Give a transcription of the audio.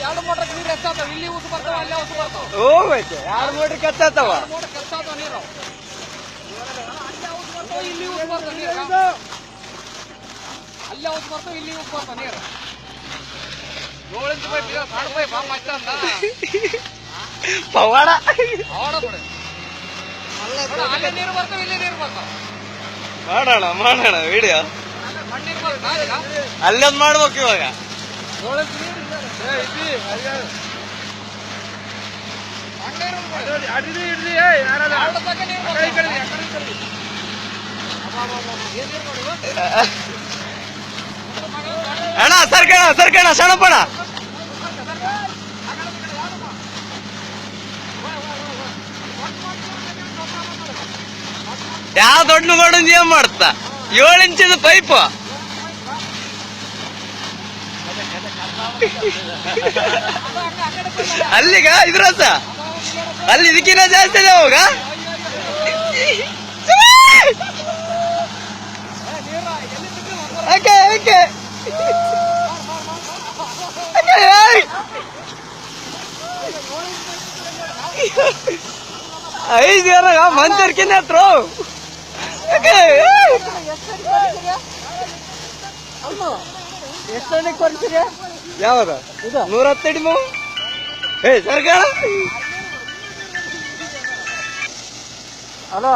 ಎರಡು ಮೋಟರ್ ನೀರು ಹೆಚ್ಚಾತಾವ. ಇಲ್ಲಿ ಉಸು ಬರ್ತಾವ, ಅಲ್ಲೇ ಉಸು ಬರ್ತಾವ. ಹೋಗೈತೆ ಎರಡು ಮೋಟ್ರ್ ಕಚ್ಚಾತಾವ. ಮೋಟರ್ ಹೆಚ್ಚಾತಾವ ನೀರು. ಇಲ್ಲಿ ಉಸು ಬರ್ತಾವ ನೀರು. ಅಲ್ಲೇ ಉಸು ಬರ್ತಾವ, ಇಲ್ಲಿ ಉಸು ಬರ್ತಾವ ನೀರು. 7 ಇಂಚ್ ಪೈಪ್ ಇದೆ, ಸಣ್ಣ ಪೈಪ್ ಮಚ್ಚ ಅಂತ ಪವಾಡ ಅವಡ ಬಿಡು. ಅಲ್ಲೇ ನೀರು ಬರ್ತಾವ, ಇಲ್ಲಿ ನೀರು ಬರ್ತಾವ. ಮಾಡೋಣ ವಿಡಿಯೋ ಮಣ್ಣಿಗೆ ಬರ್ತಾವ. ಅಲ್ಲೊಂದು ಮಾಡ್ಬೇಕು ಇವಾಗ. 7 ಇಂಚ್ ನೀರು ಅಣ್ಣ ಸರ್ಕಣ ಸಣ್ಣಪ್ಪಣ ಯಾವ ದೊಡ್ಡ ಮಾಡೋದು ಏನ್ ಮಾಡ್ತಾ 7 ಇಂಚಿದ ಪೈಪ್ ಅಲ್ಲಿಗ ಇದ್ರಸ ಅಲ್ಲಿ ಇದಕ್ಕಿನ್ನ ಜಾಸ್ತಿ ಇದೆ ಅವಾಗ. ಐದು ಜನ ಮಂದಿರ್ಕಿನ್ನ ಹತ್ರ ಎಷ್ಟು ಕೊಡ್ತೀರಿ? ಯಾವ್ದ 110 ಅಡಿ ಮಾವು ಸರ್ಕಾರ ಹಲೋ